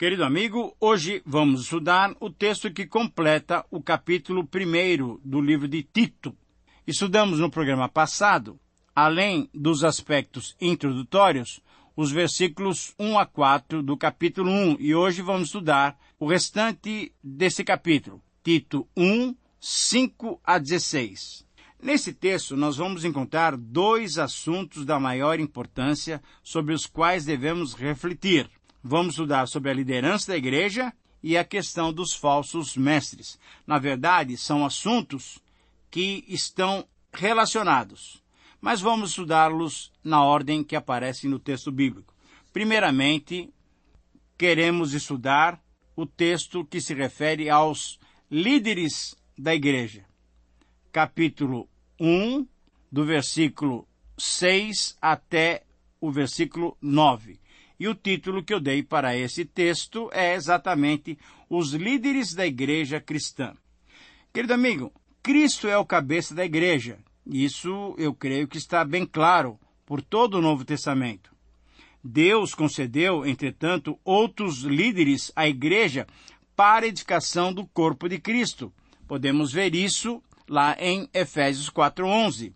Querido amigo, hoje vamos estudar o texto que completa o capítulo 1 do livro de Tito. Estudamos no programa passado, além dos aspectos introdutórios, os versículos 1 a 4 do capítulo 1, e hoje vamos estudar o restante desse capítulo, Tito 1, 5 a 16. Nesse texto, nós vamos encontrar dois assuntos da maior importância sobre os quais devemos refletir. Vamos estudar sobre a liderança da igreja e a questão dos falsos mestres. Na verdade, são assuntos que estão relacionados, mas vamos estudá-los na ordem que aparece no texto bíblico. Primeiramente, queremos estudar o texto que se refere aos líderes da igreja. Capítulo 1, do versículo 6 até o versículo 9. E o título que eu dei para esse texto é exatamente Os Líderes da Igreja Cristã. Querido amigo, Cristo é o cabeça da igreja. Isso eu creio que está bem claro por todo o Novo Testamento. Deus concedeu, entretanto, outros líderes à igreja para a edificação do corpo de Cristo. Podemos ver isso lá em Efésios 4:11.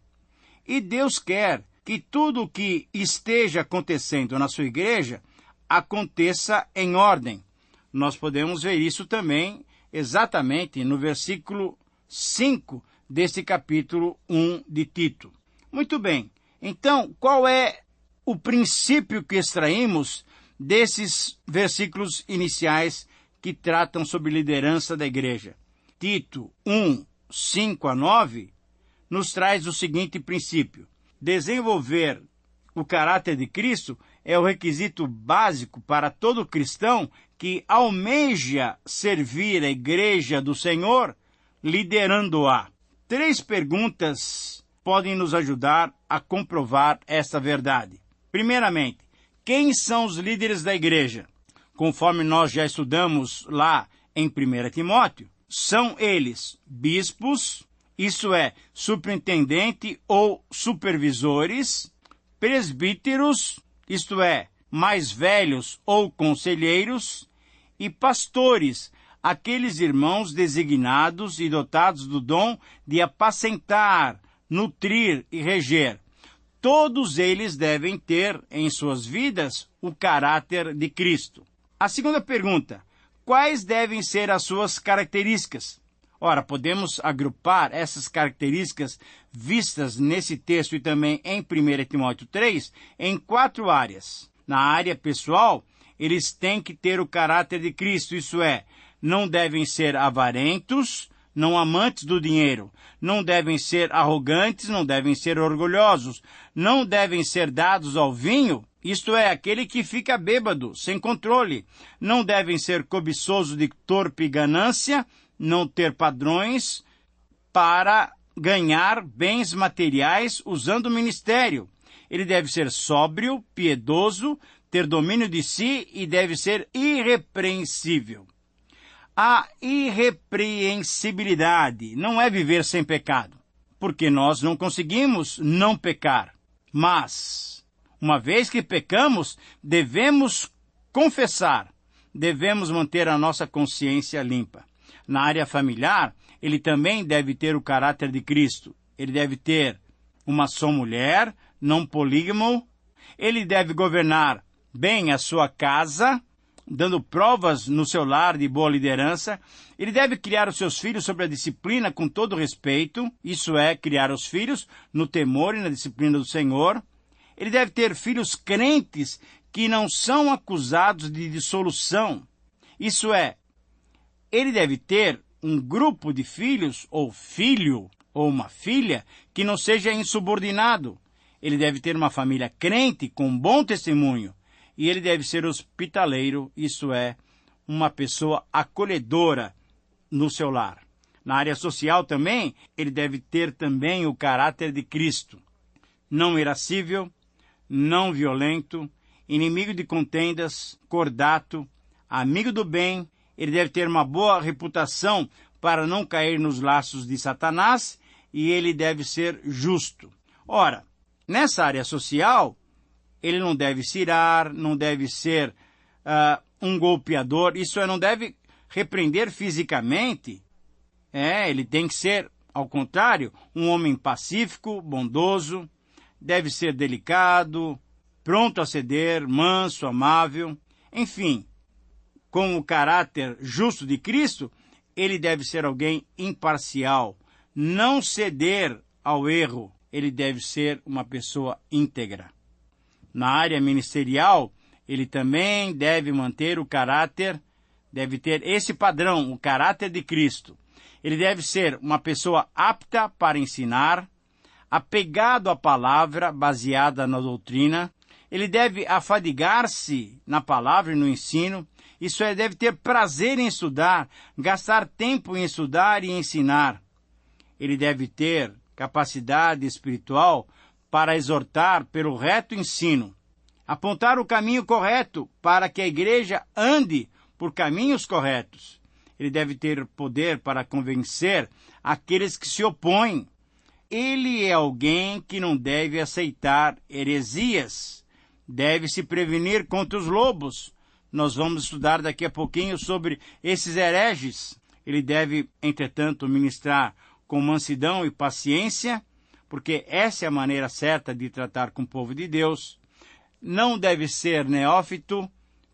E Deus quer que tudo o que esteja acontecendo na sua igreja aconteça em ordem. Nós podemos ver isso também exatamente no versículo 5 desse capítulo 1 de Tito. Muito bem, então qual é o princípio que extraímos desses versículos iniciais que tratam sobre liderança da igreja? Tito 1, 5 a 9 nos traz o seguinte princípio: desenvolver o caráter de Cristo é o requisito básico para todo cristão que almeja servir a igreja do Senhor, liderando-a. 3 perguntas podem nos ajudar a comprovar esta verdade. Primeiramente, quem são os líderes da igreja? Conforme nós já estudamos lá em 1 Timóteo, são eles bispos, isso é, superintendente ou supervisores, presbíteros, isto é, mais velhos ou conselheiros, e pastores, aqueles irmãos designados e dotados do dom de apacentar, nutrir e reger. Todos eles devem ter em suas vidas o caráter de Cristo. A segunda pergunta: quais devem ser as suas características? Ora, podemos agrupar essas características vistas nesse texto e também em 1 Timóteo 3 em 4 áreas. Na área pessoal, eles têm que ter o caráter de Cristo, isso é, não devem ser avarentos, não amantes do dinheiro, não devem ser arrogantes, não devem ser orgulhosos, não devem ser dados ao vinho, isto é, aquele que fica bêbado, sem controle, não devem ser cobiçosos de torpe ganância, não ter padrões para ganhar bens materiais usando o ministério. Ele deve ser sóbrio, piedoso, ter domínio de si e deve ser irrepreensível. A irrepreensibilidade não é viver sem pecado, porque nós não conseguimos não pecar. Mas, uma vez que pecamos, devemos confessar, devemos manter a nossa consciência limpa. Na área familiar, ele também deve ter o caráter de Cristo. Ele deve ter uma só mulher, não polígamo. Ele deve governar bem a sua casa, dando provas no seu lar de boa liderança. Ele deve criar os seus filhos sob a disciplina com todo respeito. Isso é, criar os filhos no temor e na disciplina do Senhor. Ele deve ter filhos crentes que não são acusados de dissolução. Isso é, ele deve ter um grupo de filhos, ou filho, ou uma filha, que não seja insubordinado. Ele deve ter uma família crente com bom testemunho. E ele deve ser hospitaleiro, isso é, uma pessoa acolhedora no seu lar. Na área social também, ele deve ter também o caráter de Cristo. Não irascível, não violento, inimigo de contendas, cordato, amigo do bem. Ele deve ter uma boa reputação para não cair nos laços de Satanás e ele deve ser justo. Ora, nessa área social, ele não deve se irar, não deve ser um golpeador, isso não deve repreender fisicamente. Ele tem que ser, ao contrário, um homem pacífico, bondoso, deve ser delicado, pronto a ceder, manso, amável, enfim, com o caráter justo de Cristo, ele deve ser alguém imparcial, não ceder ao erro, ele deve ser uma pessoa íntegra. Na área ministerial, ele também deve manter o caráter, deve ter esse padrão, o caráter de Cristo. Ele deve ser uma pessoa apta para ensinar, apegado à palavra, baseada na doutrina. Ele deve afadigar-se na palavra e no ensino. Isso é, deve ter prazer em estudar, gastar tempo em estudar e ensinar. Ele deve ter capacidade espiritual para exortar pelo reto ensino, apontar o caminho correto para que a igreja ande por caminhos corretos. Ele deve ter poder para convencer aqueles que se opõem. Ele é alguém que não deve aceitar heresias, deve se prevenir contra os lobos. Nós vamos estudar daqui a pouquinho sobre esses hereges. Ele deve, entretanto, ministrar com mansidão e paciência, porque essa é a maneira certa de tratar com o povo de Deus. Não deve ser neófito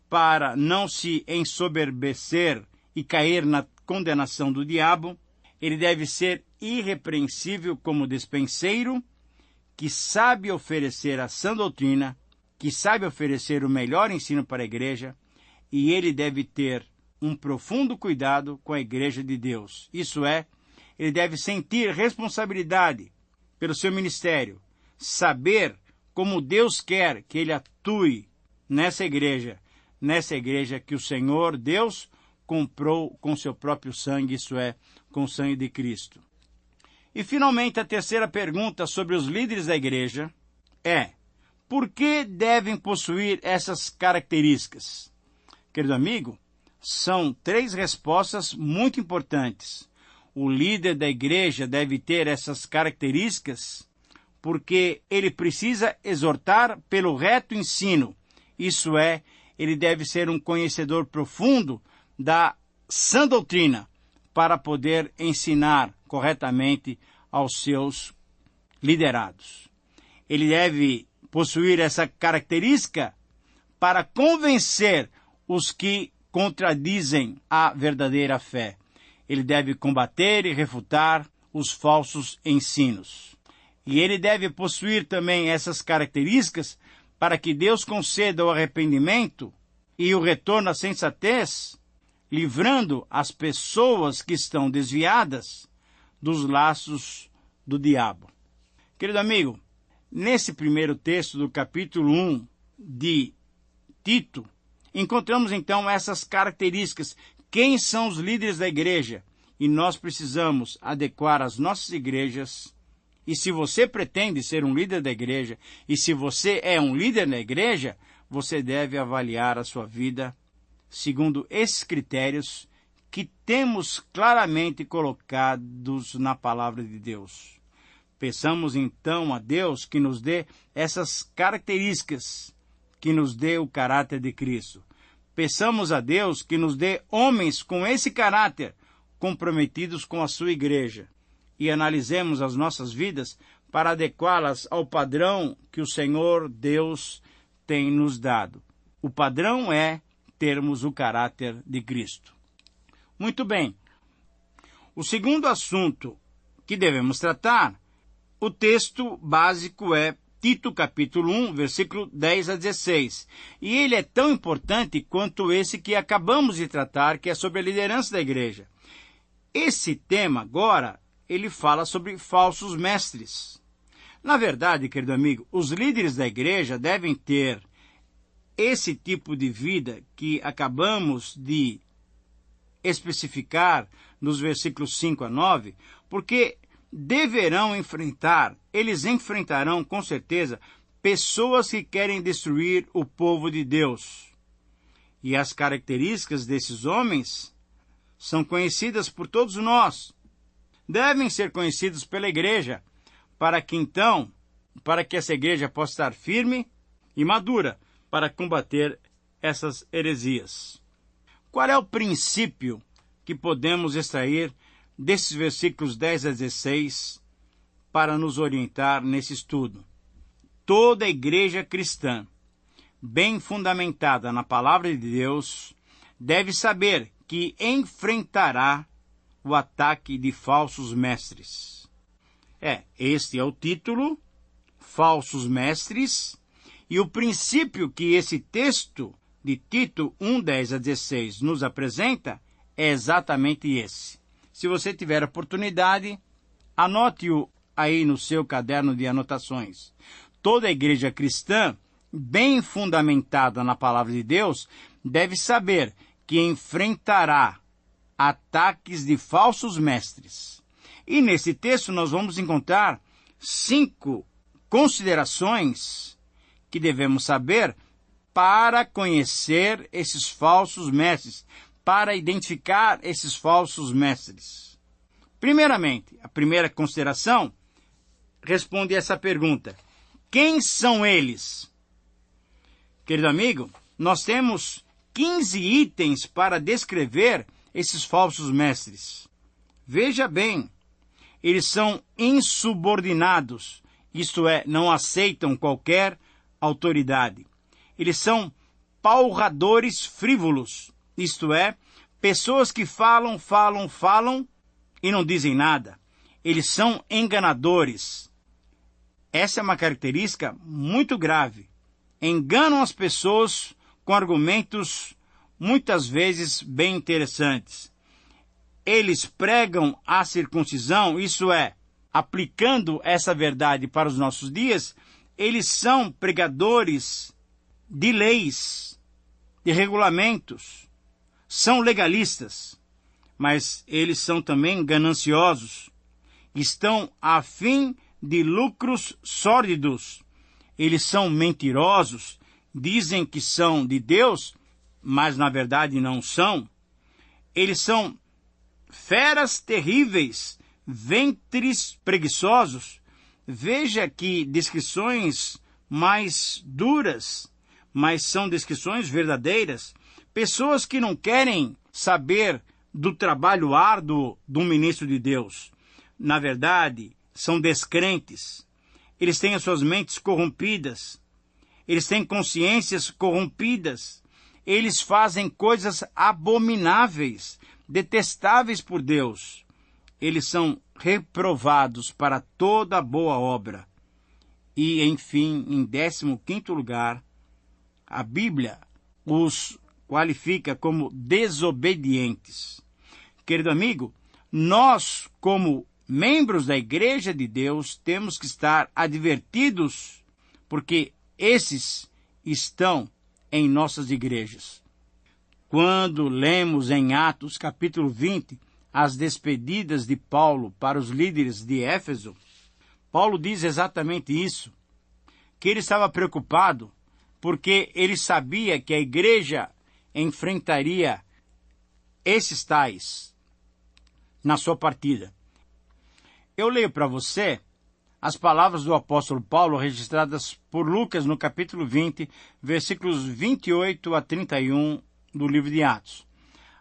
para não se ensoberbecer e cair na condenação do diabo. Ele deve ser irrepreensível como despenseiro, que sabe oferecer a sã doutrina, que sabe oferecer o melhor ensino para a igreja, e ele deve ter um profundo cuidado com a igreja de Deus. Isso é, ele deve sentir responsabilidade pelo seu ministério, saber como Deus quer que ele atue nessa igreja que o Senhor, Deus, comprou com seu próprio sangue, isso é, com o sangue de Cristo. E, finalmente, a terceira pergunta sobre os líderes da igreja é: por que devem possuir essas características? Querido amigo, são 3 respostas muito importantes. O líder da igreja deve ter essas características porque ele precisa exortar pelo reto ensino. Isso é, ele deve ser um conhecedor profundo da sã doutrina para poder ensinar corretamente aos seus liderados. Ele deve possuir essa característica para convencer os que contradizem a verdadeira fé. Ele deve combater e refutar os falsos ensinos. E ele deve possuir também essas características para que Deus conceda o arrependimento e o retorno à sensatez, livrando as pessoas que estão desviadas dos laços do diabo. Querido amigo, nesse primeiro texto do capítulo 1 de Tito, encontramos então essas características. Quem são os líderes da igreja? E nós precisamos adequar as nossas igrejas. E se você pretende ser um líder da igreja, e se você é um líder na igreja, você deve avaliar a sua vida segundo esses critérios que temos claramente colocados na palavra de Deus. Peçamos então a Deus que nos dê essas características, que nos dê o caráter de Cristo. Peçamos a Deus que nos dê homens com esse caráter, comprometidos com a sua igreja. E analisemos as nossas vidas para adequá-las ao padrão que o Senhor Deus tem nos dado. O padrão é termos o caráter de Cristo. Muito bem. O segundo assunto que devemos tratar, o texto básico é Tito capítulo 1, versículo 10 a 16. E ele é tão importante quanto esse que acabamos de tratar, que é sobre a liderança da igreja. Esse tema agora, ele fala sobre falsos mestres. Na verdade, querido amigo, os líderes da igreja devem ter esse tipo de vida que acabamos de especificar nos versículos 5 a 9, porque eles enfrentarão com certeza pessoas que querem destruir o povo de Deus. E as características desses homens são conhecidas por todos nós. Devem ser conhecidos pela igreja, para que essa igreja possa estar firme e madura para combater essas heresias. Qual é o princípio que podemos extrair desses versículos 10 a 16 para nos orientar nesse estudo? Toda igreja cristã, bem fundamentada na palavra de Deus, deve saber que enfrentará o ataque de falsos mestres. Este é o título, falsos mestres, e o princípio que esse texto de Tito 1, 10 a 16 nos apresenta é exatamente esse. Se você tiver oportunidade, anote-o aí no seu caderno de anotações. Toda igreja cristã, bem fundamentada na palavra de Deus, deve saber que enfrentará ataques de falsos mestres. E nesse texto nós vamos encontrar 5 considerações que devemos saber para conhecer esses falsos mestres, para identificar esses falsos mestres. Primeiramente, a primeira consideração responde essa pergunta: quem são eles? Querido amigo, nós temos 15 itens para descrever esses falsos mestres. Veja bem, eles são insubordinados, isto é, não aceitam qualquer autoridade. Eles são palradores frívolos, isto é, pessoas que falam e não dizem nada. Eles são enganadores. Essa é uma característica muito grave. Enganam as pessoas com argumentos muitas vezes bem interessantes. Eles pregam a circuncisão, isso é, aplicando essa verdade para os nossos dias, eles são pregadores de leis, de regulamentos, são legalistas, mas eles são também gananciosos, estão a fim de lucros sórdidos, eles são mentirosos, dizem que são de Deus, mas na verdade não são. Eles são feras terríveis, ventres preguiçosos. Veja que descrições mais duras, mas são descrições verdadeiras. Pessoas que não querem saber do trabalho árduo do ministro de Deus. Na verdade, são descrentes. Eles têm as suas mentes corrompidas. Eles têm consciências corrompidas. Eles fazem coisas abomináveis, detestáveis por Deus. Eles são reprovados para toda boa obra. E, enfim, em 15º lugar, a Bíblia os qualifica como desobedientes. Querido amigo, nós, como membros da Igreja de Deus, temos que estar advertidos, porque esses estão em nossas igrejas. Quando lemos em Atos capítulo 20 as despedidas de Paulo para os líderes de Éfeso, Paulo diz exatamente isso, que ele estava preocupado porque ele sabia que a igreja enfrentaria esses tais na sua partida. Eu leio para você as palavras do apóstolo Paulo registradas por Lucas no capítulo 20, versículos 28 a 31 do livro de Atos.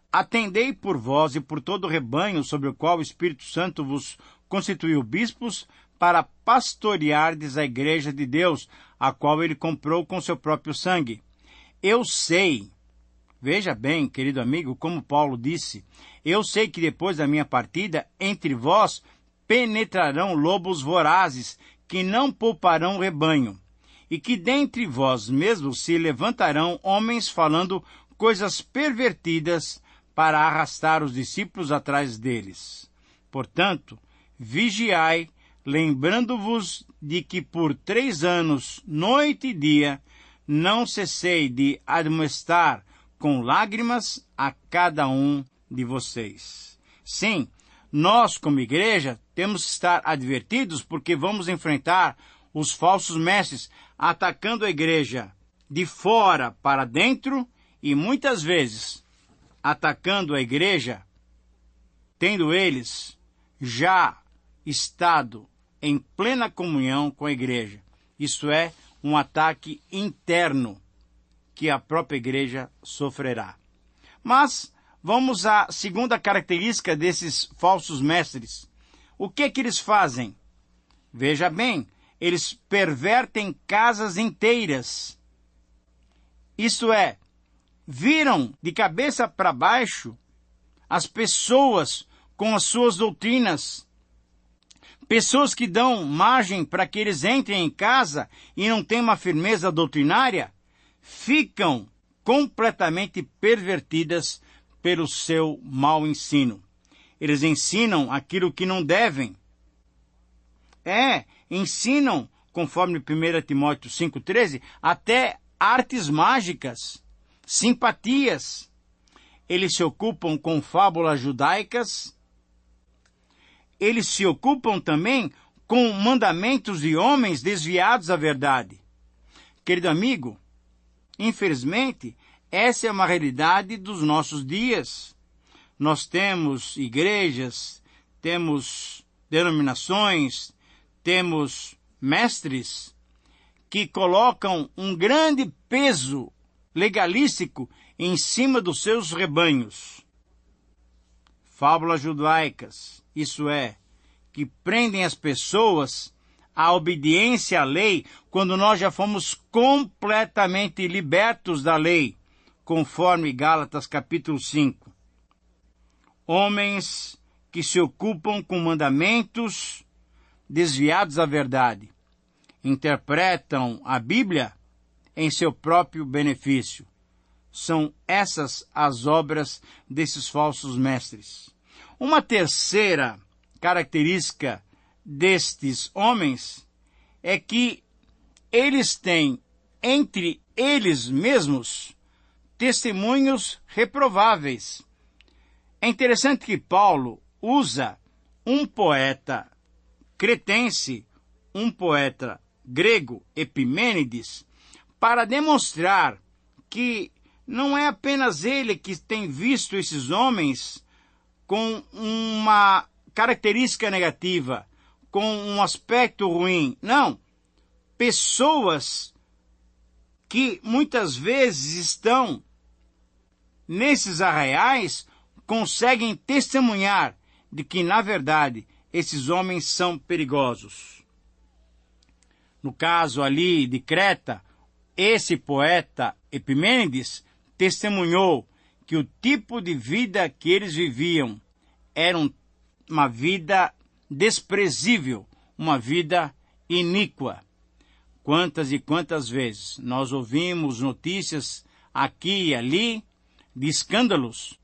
Atendei por vós e por todo o rebanho sobre o qual o Espírito Santo vos constituiu bispos para pastoreardes a igreja de Deus, a qual ele comprou com seu próprio sangue. Eu sei, veja bem, querido amigo, como Paulo disse, eu sei que depois da minha partida, entre vós penetrarão lobos vorazes, que não pouparão o rebanho, e que dentre vós mesmos se levantarão homens falando coisas pervertidas para arrastar os discípulos atrás deles. Portanto, vigiai, lembrando-vos de que por 3 anos, noite e dia, não cessei de admoestar com lágrimas a cada um de vocês. Sim, nós, como igreja, temos que estar advertidos porque vamos enfrentar os falsos mestres atacando a igreja de fora para dentro e muitas vezes atacando a igreja, tendo eles já estado em plena comunhão com a igreja. Isso é um ataque interno que a própria igreja sofrerá. Mas vamos à segunda característica desses falsos mestres. O que eles fazem? Veja bem, eles pervertem casas inteiras. Isto é, viram de cabeça para baixo as pessoas com as suas doutrinas. Pessoas que dão margem para que eles entrem em casa e não têm uma firmeza doutrinária, ficam completamente pervertidas pelo seu mau ensino. Eles ensinam aquilo que não devem. Ensinam, conforme 1 Timóteo 5,13, até artes mágicas, simpatias. Eles se ocupam com fábulas judaicas. Eles se ocupam também com mandamentos de homens desviados da verdade. Querido amigo, infelizmente, essa é uma realidade dos nossos dias. Nós temos igrejas, temos denominações, temos mestres que colocam um grande peso legalístico em cima dos seus rebanhos. Fábulas judaicas, isso é, que prendem as pessoas à obediência à lei quando nós já fomos completamente libertos da lei, conforme Gálatas capítulo 5. Homens que se ocupam com mandamentos desviados da verdade, interpretam a Bíblia em seu próprio benefício. São essas as obras desses falsos mestres. Uma terceira característica destes homens é que eles têm entre eles mesmos testemunhos reprováveis. É interessante que Paulo usa um poeta cretense, um poeta grego, Epimênides, para demonstrar que não é apenas ele que tem visto esses homens com uma característica negativa, com um aspecto ruim. Não. Pessoas que muitas vezes estão nesses arraiais conseguem testemunhar de que, na verdade, esses homens são perigosos. No caso ali de Creta, esse poeta Epimênides testemunhou que o tipo de vida que eles viviam era uma vida desprezível, uma vida iníqua. Quantas e quantas vezes nós ouvimos notícias aqui e ali de escândalos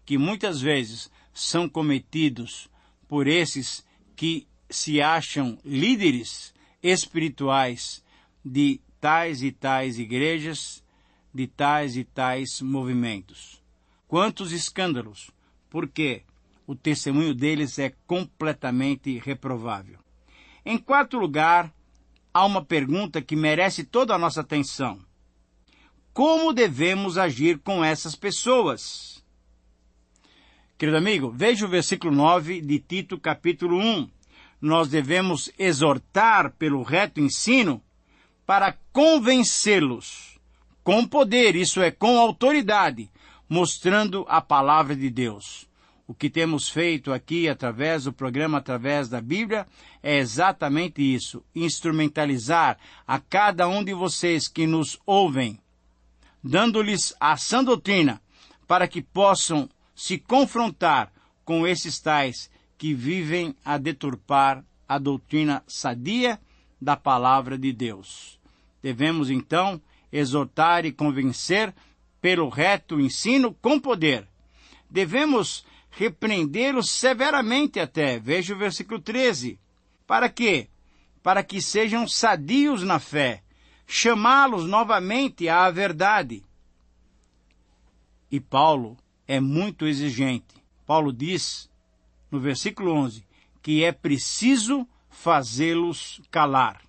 que muitas vezes são cometidos por esses que se acham líderes espirituais de tais e tais igrejas, de tais e tais movimentos. Quantos escândalos, porque o testemunho deles é completamente reprovável. Em quarto lugar, há uma pergunta que merece toda a nossa atenção. Como devemos agir com essas pessoas? Querido amigo, veja o versículo 9 de Tito, capítulo 1. Nós devemos exortar pelo reto ensino para convencê-los com poder, isso é, com autoridade, mostrando a palavra de Deus. O que temos feito aqui através do programa, através da Bíblia, é exatamente isso, instrumentalizar a cada um de vocês que nos ouvem, dando-lhes a sã doutrina, para que possam se confrontar com esses tais que vivem a deturpar a doutrina sadia da palavra de Deus. Devemos, então, exortar e convencer pelo reto ensino com poder. Devemos repreendê-los severamente até. Veja o versículo 13. Para quê? Para que sejam sadios na fé, chamá-los novamente à verdade. E Paulo é muito exigente. Paulo diz, no versículo 11, que é preciso fazê-los calar.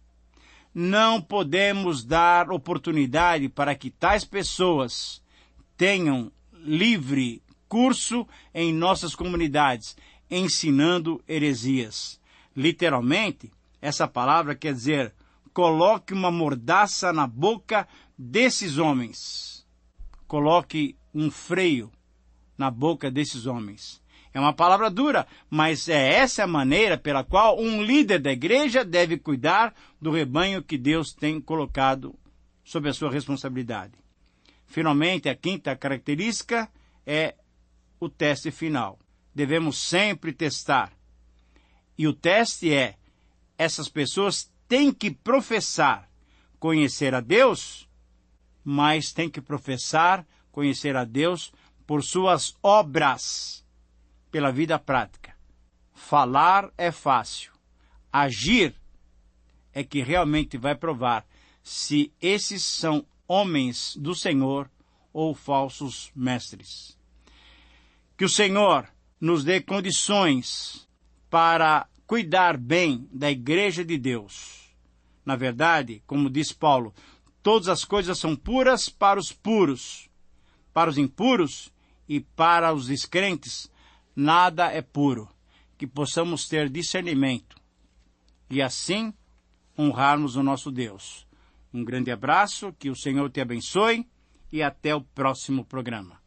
Não podemos dar oportunidade para que tais pessoas tenham livre curso em nossas comunidades, ensinando heresias. Literalmente, essa palavra quer dizer, coloque uma mordaça na boca desses homens. Coloque um freio na boca desses homens. É uma palavra dura, mas é essa a maneira pela qual um líder da igreja deve cuidar do rebanho que Deus tem colocado sob a sua responsabilidade. Finalmente, a quinta característica é o teste final. Devemos sempre testar. E o teste é, essas pessoas têm que professar conhecer a Deus, mas têm que professar conhecer a Deus por suas obras, pela vida prática. Falar é fácil. Agir é que realmente vai provar se esses são homens do Senhor ou falsos mestres. Que o Senhor nos dê condições para cuidar bem da igreja de Deus. Na verdade, como diz Paulo, todas as coisas são puras para os puros. Para os impuros e para os descrentes, nada é puro. Que possamos ter discernimento e assim honrarmos o nosso Deus. Um grande abraço, que o Senhor te abençoe e até o próximo programa.